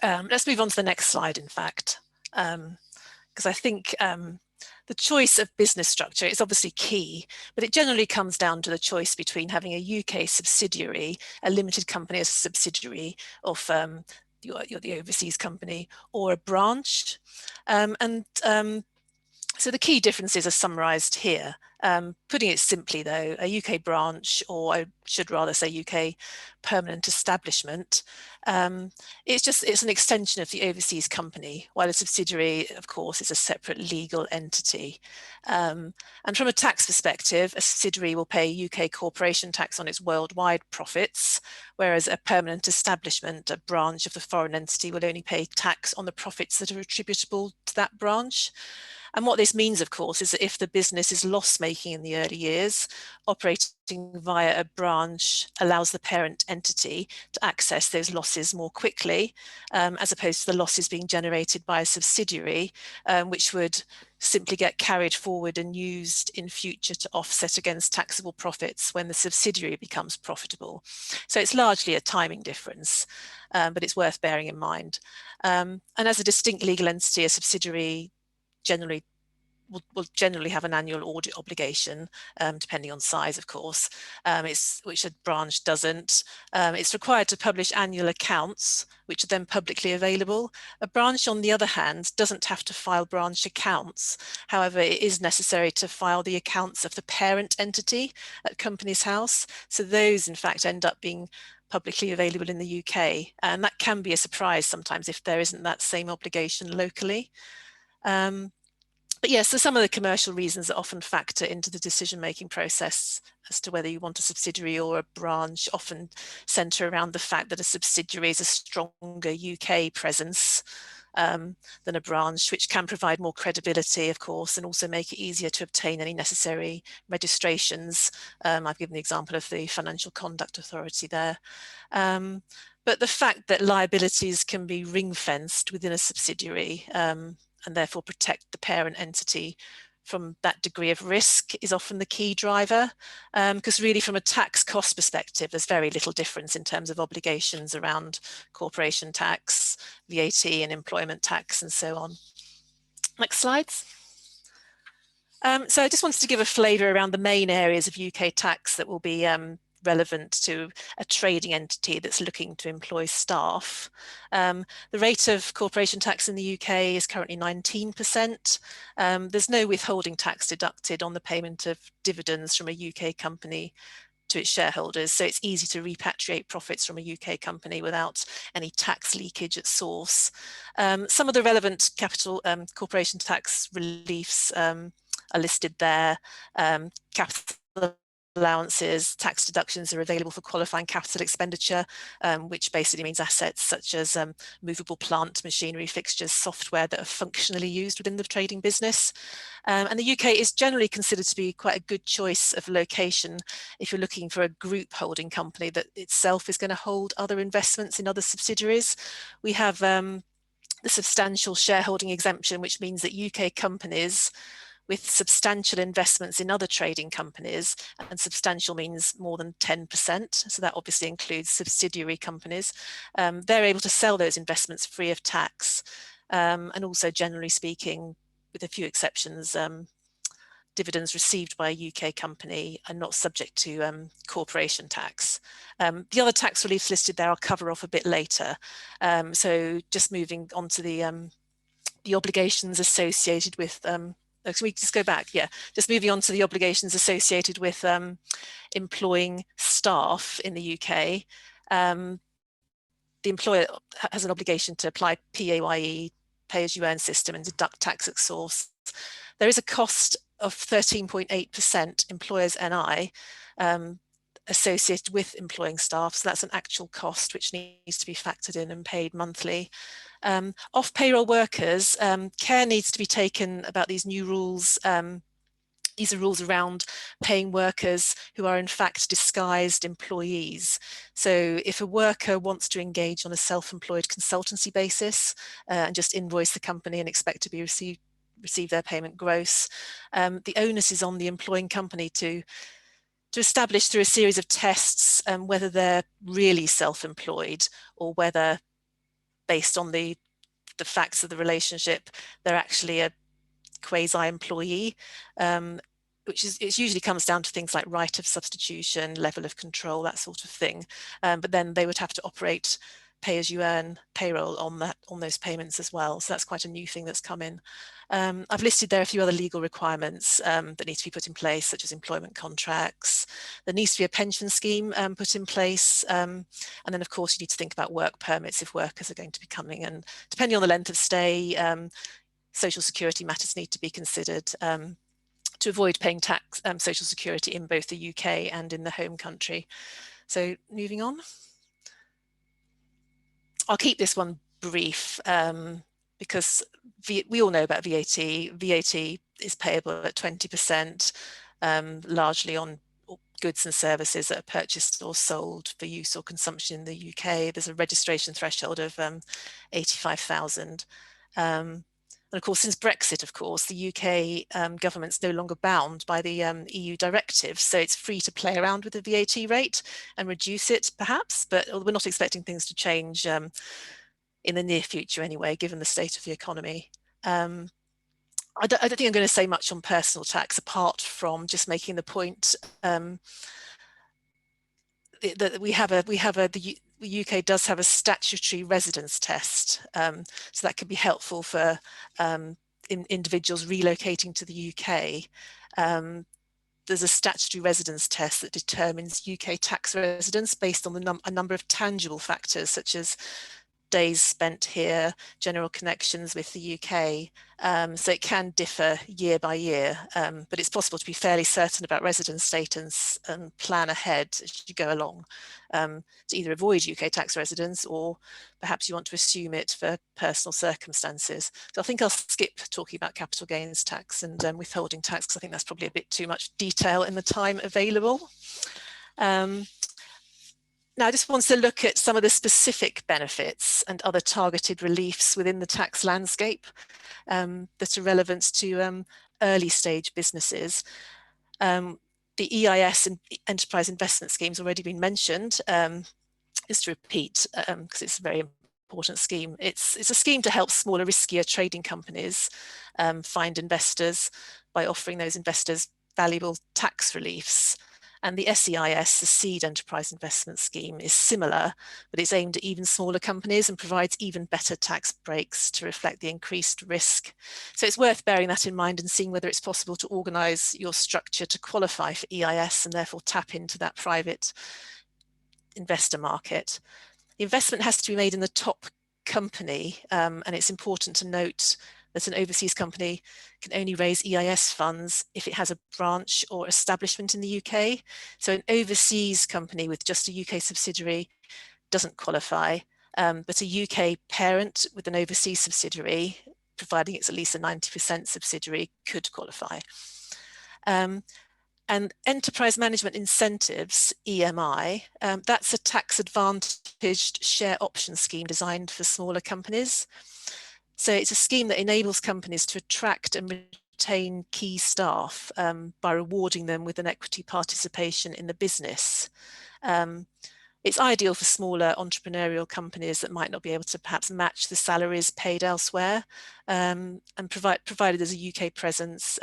let's move on to the next slide, in fact, because I think the choice of business structure is obviously key, but it generally comes down to the choice between having a UK subsidiary, a limited company as a subsidiary of the overseas company, or a branch. So the key differences are summarised here. Putting it simply though, a UK branch, or I should rather say UK permanent establishment, it's an extension of the overseas company, while a subsidiary, of course, is a separate legal entity. And from a tax perspective, a subsidiary will pay UK corporation tax on its worldwide profits, whereas a permanent establishment, a branch of the foreign entity, will only pay tax on the profits that are attributable to that branch. And what this means, of course, is that if the business is loss-making in the early years, operating via a branch allows the parent entity to access those losses more quickly, as opposed to the losses being generated by a subsidiary, which would simply get carried forward and used in future to offset against taxable profits when the subsidiary becomes profitable. So it's largely a timing difference, but it's worth bearing in mind. And as a distinct legal entity, a subsidiary will generally have an annual audit obligation, depending on size, of course, which a branch doesn't. It's required to publish annual accounts, which are then publicly available. A branch, on the other hand, doesn't have to file branch accounts. However, it is necessary to file the accounts of the parent entity at Companies House. So those, in fact, end up being publicly available in the UK. And that can be a surprise sometimes if there isn't that same obligation locally. But yes, so some of the commercial reasons that often factor into the decision-making process as to whether you want a subsidiary or a branch often centre around the fact that a subsidiary is a stronger UK presence than a branch, which can provide more credibility, of course, and also make it easier to obtain any necessary registrations. I've given the example of the Financial Conduct Authority there. But the fact that liabilities can be ring-fenced within a subsidiary and therefore protect the parent entity from that degree of risk is often the key driver, because really from a tax cost perspective, there's very little difference in terms of obligations around corporation tax, VAT and employment tax and so on. Next slides. So I just wanted to give a flavour around the main areas of UK tax that will be relevant to a trading entity that's looking to employ staff. The rate of corporation tax in the UK is currently 19%. There's no withholding tax deducted on the payment of dividends from a UK company to its shareholders, so it's easy to repatriate profits from a UK company without any tax leakage at source. Some of the relevant capital corporation tax reliefs are listed there. Capital allowances, tax deductions are available for qualifying capital expenditure, which basically means assets such as movable plant, machinery, fixtures, software that are functionally used within the trading business. And the UK is generally considered to be quite a good choice of location if you're looking for a group holding company that itself is going to hold other investments in other subsidiaries. We have the substantial shareholding exemption, which means that UK companies with substantial investments in other trading companies, and substantial means more than 10%, so that obviously includes subsidiary companies, they're able to sell those investments free of tax. And also, generally speaking, with a few exceptions, dividends received by a UK company are not subject to corporation tax. The other tax reliefs listed there I'll cover off a bit later. So just moving on to the obligations associated with can we just go back? Yeah, just moving on to the obligations associated with employing staff in the UK. The employer has an obligation to apply PAYE, pay-as-you-earn system, and deduct tax at source. There is a cost of 13.8% employers NI associated with employing staff, so that's an actual cost which needs to be factored in and paid monthly. Off payroll workers, care needs to be taken about these new rules. These are rules around paying workers who are in fact disguised employees. So if a worker wants to engage on a self-employed consultancy basis and just invoice the company and expect to be receive their payment gross, the onus is on the employing company to establish through a series of tests whether they're really self-employed or whether, based on the facts of the relationship, they're actually a quasi-employee, which is, it usually comes down to things like right of substitution, level of control, that sort of thing. But then they would have to operate pay-as-you-earn payroll on those payments as well. So that's quite a new thing that's come in. I've listed there a few other legal requirements that need to be put in place, such as employment contracts. There needs to be a pension scheme put in place. And then, of course, you need to think about work permits if workers are going to be coming. And depending on the length of stay, social security matters need to be considered to avoid paying tax, social security in both the UK and in the home country. So moving on. I'll keep this one brief because we all know about VAT. VAT is payable at 20%, largely on goods and services that are purchased or sold for use or consumption in the UK. There's a registration threshold of 85,000. And of course, since Brexit, of course, the UK government's no longer bound by the EU directive, so it's free to play around with the VAT rate and reduce it, perhaps, but we're not expecting things to change in the near future anyway, given the state of the economy. I don't think I'm going to say much on personal tax, apart from just making the point that the UK does have a statutory residence test, so that could be helpful for individuals relocating to the UK. There's a statutory residence test that determines UK tax residence based on a number of tangible factors, such as days spent here, general connections with the UK. So it can differ year by year, but it's possible to be fairly certain about residence status and plan ahead as you go along to either avoid UK tax residence, or perhaps you want to assume it for personal circumstances. So I think I'll skip talking about capital gains tax and withholding tax, because I think that's probably a bit too much detail in the time available. Now, I just want to look at some of the specific benefits and other targeted reliefs within the tax landscape that are relevant to early stage businesses. The EIS and enterprise investment schemes already been mentioned. Just to repeat, because it's a very important scheme. It's a scheme to help smaller, riskier trading companies find investors by offering those investors valuable tax reliefs. And the SEIS, the Seed Enterprise Investment Scheme, is similar, but it's aimed at even smaller companies and provides even better tax breaks to reflect the increased risk. So it's worth bearing that in mind and seeing whether it's possible to organise your structure to qualify for EIS and therefore tap into that private investor market. The investment has to be made in the top company, and it's important to note that an overseas company can only raise EIS funds if it has a branch or establishment in the UK. So an overseas company with just a UK subsidiary doesn't qualify, but a UK parent with an overseas subsidiary, providing it's at least a 90% subsidiary, could qualify. And enterprise management incentives, EMI, that's a tax advantaged share option scheme designed for smaller companies. So it's a scheme that enables companies to attract and retain key staff by rewarding them with an equity participation in the business. It's ideal for smaller entrepreneurial companies that might not be able to perhaps match the salaries paid elsewhere, and provided there's a UK presence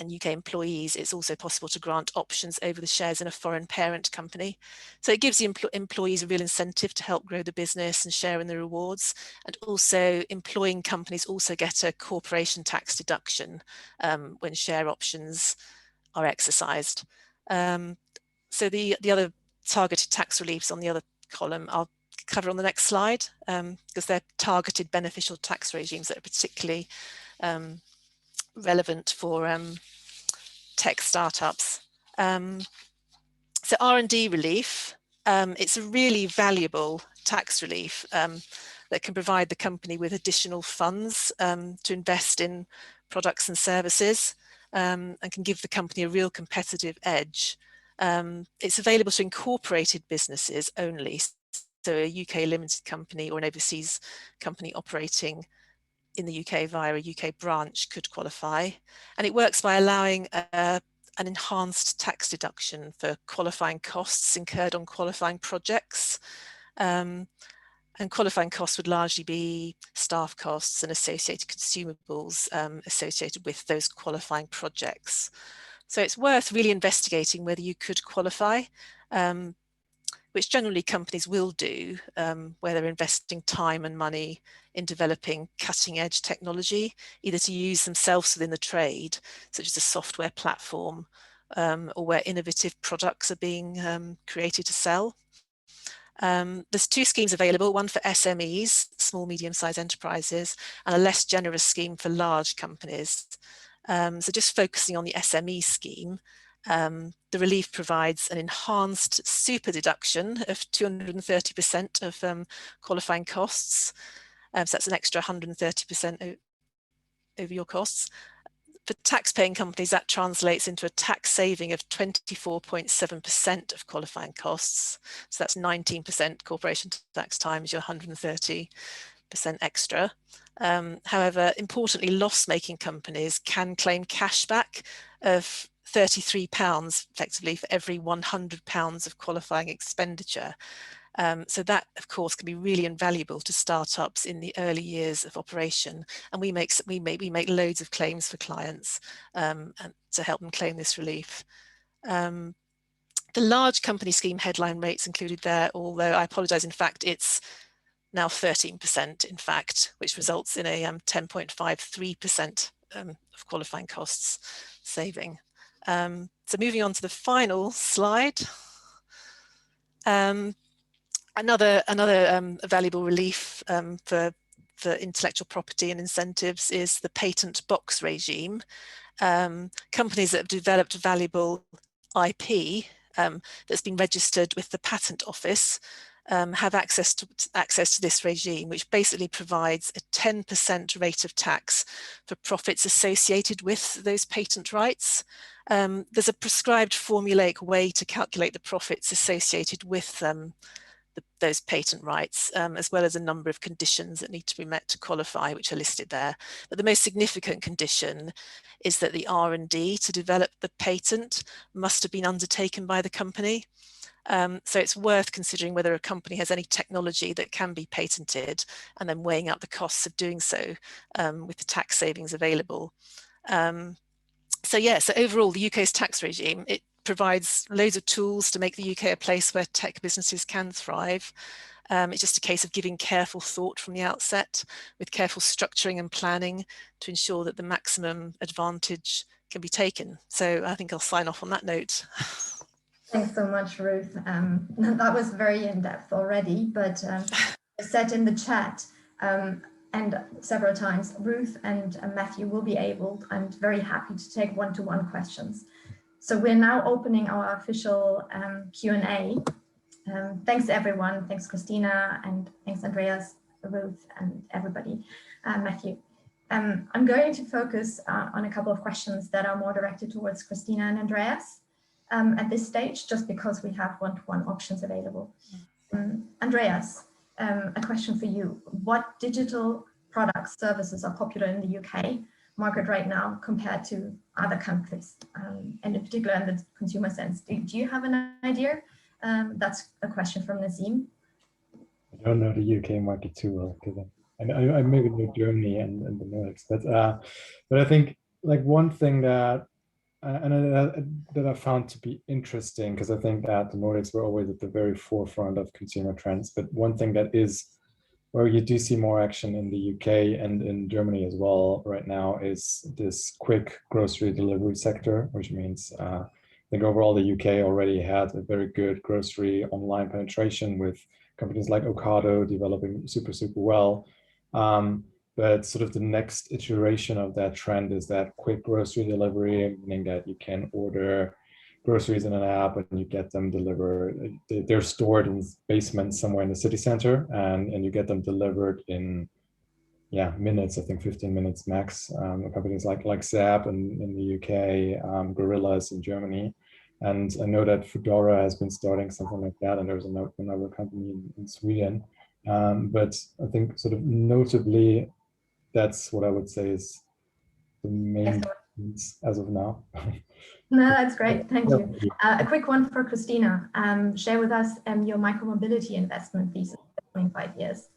and UK employees, it's also possible to grant options over the shares in a foreign parent company. So it gives the employees a real incentive to help grow the business and share in the rewards. And also employing companies also get a corporation tax deduction when share options are exercised. So the other targeted tax reliefs on the other column I'll cover on the next slide, because they're targeted beneficial tax regimes that are particularly relevant for tech startups. So R&D relief, it's a really valuable tax relief that can provide the company with additional funds to invest in products and services, and can give the company a real competitive edge. It's available to incorporated businesses only, so a UK limited company or an overseas company operating in the UK via a UK branch could qualify. And it works by allowing an enhanced tax deduction for qualifying costs incurred on qualifying projects. And qualifying costs would largely be staff costs and associated consumables associated with those qualifying projects. So it's worth really investigating whether you could qualify, which generally companies will do, where they're investing time and money in developing cutting edge technology, either to use themselves within the trade, such as a software platform, or where innovative products are being created to sell. There's two schemes available, one for SMEs, small, medium-sized enterprises, and a less generous scheme for large companies. So just focusing on the SME scheme, the relief provides an enhanced super deduction of 230% of qualifying costs. So that's an extra 130% over your costs. For tax-paying companies, that translates into a tax saving of 24.7% of qualifying costs. So that's 19% corporation tax times your 130% extra. However, importantly, loss-making companies can claim cashback of £33 effectively for every £100 of qualifying expenditure. So that, of course, can be really invaluable to startups in the early years of operation. And we make loads of claims for clients and to help them claim this relief. The large company scheme headline rates included there, although I apologise, in fact, it's now 13%, in fact, which results in a 10.53% of qualifying costs saving. So moving on to the final slide. Another valuable relief for intellectual property and incentives is the patent box regime. Companies that have developed valuable IP that's been registered with the Patent Office have access to this regime, which basically provides a 10% rate of tax for profits associated with those patent rights. There's a prescribed formulaic way to calculate the profits associated with those patent rights, as well as a number of conditions that need to be met to qualify, which are listed there. But the most significant condition is that the R&D to develop the patent must have been undertaken by the company. So it's worth considering whether a company has any technology that can be patented, and then weighing up the costs of doing so with the tax savings available. So overall, the UK's tax regime, it provides loads of tools to make the UK a place where tech businesses can thrive. It's just a case of giving careful thought from the outset, with careful structuring and planning to ensure that the maximum advantage can be taken. So I think I'll sign off on that note. Thanks so much, Ruth. That was very in-depth already, but I said in the chat, And several times, Ruth and Matthew will be able and very happy to take one-to-one questions. So we're now opening our official Q&A. Thanks everyone. Thanks Christina, and thanks Andreas, Ruth, and everybody. Matthew. I'm going to focus on a couple of questions that are more directed towards Christina and Andreas at this stage, just because we have one-to-one options available. Andreas, a question for you. What digital products, services are popular in the UK market right now compared to other countries, and in particular in the consumer sense? Do you have an idea? That's a question from Nazim. I don't know the UK market too well, because I maybe know Germany and the Nordics, but I think like one thing that that I found to be interesting, because I think that the Nordics were always at the very forefront of consumer trends, but one thing that is where you do see more action in the UK and in Germany as well right now is this quick grocery delivery sector, which means I think overall the UK already had a very good grocery online penetration with companies like Ocado developing super well. But sort of the next iteration of that trend is that quick grocery delivery, meaning that you can order groceries in an app and you get them delivered. They're stored in basements somewhere in the city center, and you get them delivered in minutes, I think 15 minutes max. Companies like Zap in the UK, Gorillas in Germany. And I know that Foodora has been starting something like that, and there's another company in Sweden. But I think sort of notably, that's what I would say is the main difference as of now. No, that's great. Thank you. A quick one for Christina. Share with us your micromobility investment thesis for the coming 5 years.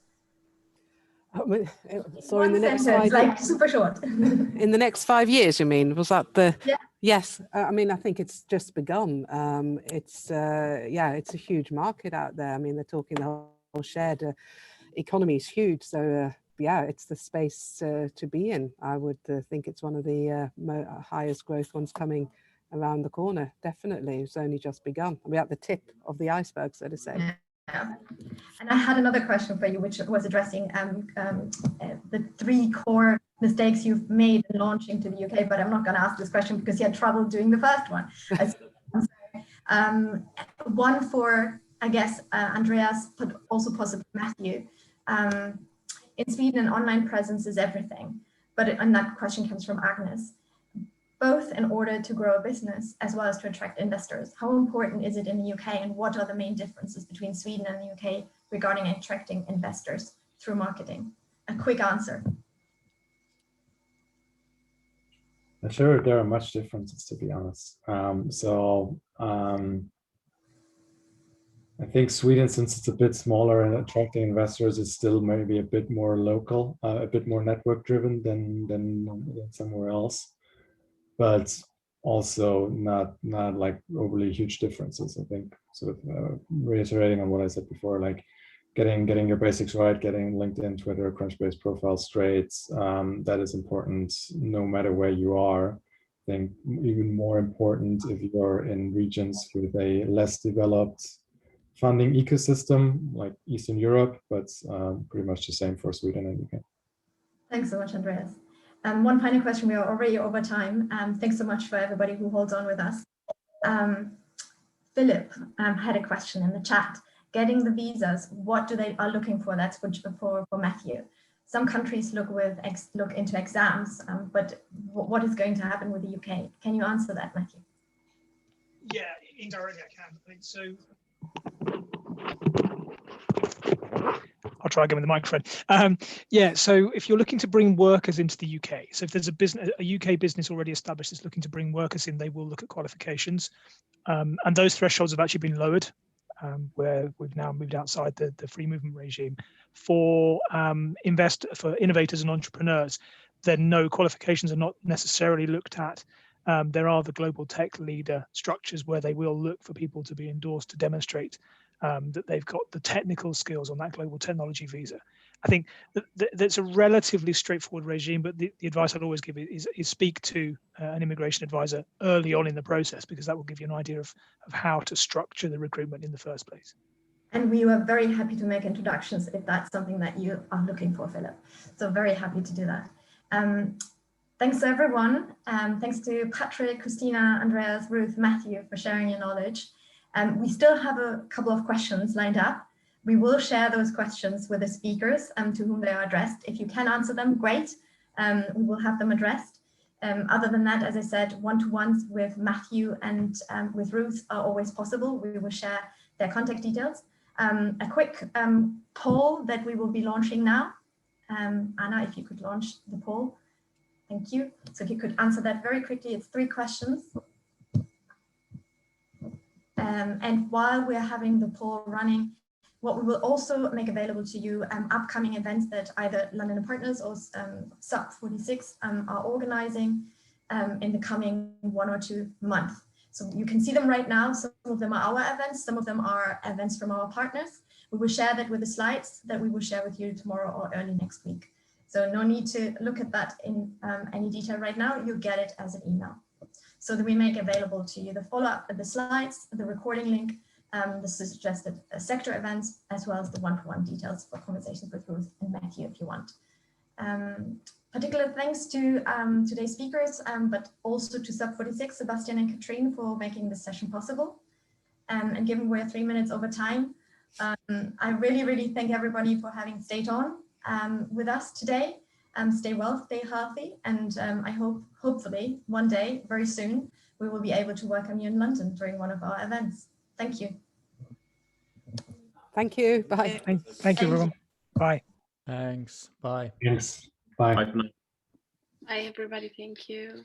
So in the next 5 years, like super short. In the next 5 years, you mean? Was that the? Yeah. Yes. I mean, I think it's just begun. It's a huge market out there. I mean, they're talking the whole shared economy is huge. So it's the space to be in. I would think it's one of the highest growth ones coming around the corner. Definitely. It's only just begun. We're at the tip of the iceberg, so to say. Yeah. And I had another question for you, which was addressing the 3 core mistakes you've made in launching to the UK, but I'm not going to ask this question because you had trouble doing the first one. One for, I guess, Andreas, but also possibly Matthew. In Sweden, an online presence is everything, and that question comes from Agnes. Both in order to grow a business as well as to attract investors. How important is it in the UK, and what are the main differences between Sweden and the UK regarding attracting investors through marketing? A quick answer. Sure, there are much differences, to be honest. I think Sweden, since it's a bit smaller and attracting investors, is still maybe a bit more local, a bit more network driven than somewhere else. But also not like overly huge differences. I think sort of reiterating on what I said before, like getting your basics right, getting LinkedIn, Twitter, Crunchbase profile straight, that is important no matter where you are. I think even more important if you're in regions with a less developed funding ecosystem like Eastern Europe, but pretty much the same for Sweden and UK. Thanks so much, Andreas. One final question, we are already over time. Thanks so much for everybody who holds on with us. Philip had a question in the chat. Getting the visas, what are looking for? That's for Matthew. Some countries look into exams, but what is going to happen with the UK? Can you answer that, Matthew? Yeah, indirectly I can. I think so. I'll try again with the microphone. So if you're looking to bring workers into the UK, so if there's a UK business already established that's looking to bring workers in, they will look at qualifications. And those thresholds have actually been lowered, where we've now moved outside the free movement regime. For innovators and entrepreneurs, then no, qualifications are not necessarily looked at. There are the global tech leader structures where they will look for people to be endorsed to demonstrate that they've got the technical skills on that global technology visa. I think that's a relatively straightforward regime, but the advice I'd always give is speak to an immigration advisor early on in the process, because that will give you an idea of how to structure the recruitment in the first place. And we were very happy to make introductions if that's something that you are looking for, Philip. So very happy to do that. Thanks to everyone. Thanks to Patrick, Christina, Andreas, Ruth, Matthew for sharing your knowledge. We still have a couple of questions lined up. We will share those questions with the speakers to whom they are addressed. If you can answer them, great. We will have them addressed. Other than that, as I said, one-to-ones with Matthew and with Ruth are always possible. We will share their contact details. A quick poll that we will be launching now. Anna, if you could launch the poll. Thank you. So if you could answer that very quickly, it's 3 questions. And while we're having the poll running, what we will also make available to you upcoming events that either London Partners or SUP 46 are organizing in the coming 1 or 2 months. So you can see them right now. Some of them are our events, some of them are events from our partners. We will share that with the slides that we will share with you tomorrow or early next week. So no need to look at that in any detail right now. You'll get it as an email. So that we make available to you the follow-up of the slides, the recording link, the suggested sector events, as well as the one-to-one details for conversations with Ruth and Matthew if you want. Particular thanks to today's speakers, but also to SUP 46, Sebastian and Katrine, for making this session possible. And given we're 3 minutes over time, I really thank everybody for having stayed on with us today. Stay well, stay healthy, and I hopefully one day, very soon, we will be able to welcome you in London during one of our events. Thank you. Thank you. Bye. Thank you, everyone. Bye. Thanks. Bye. Thanks. Bye. Bye for now. Bye, everybody. Thank you.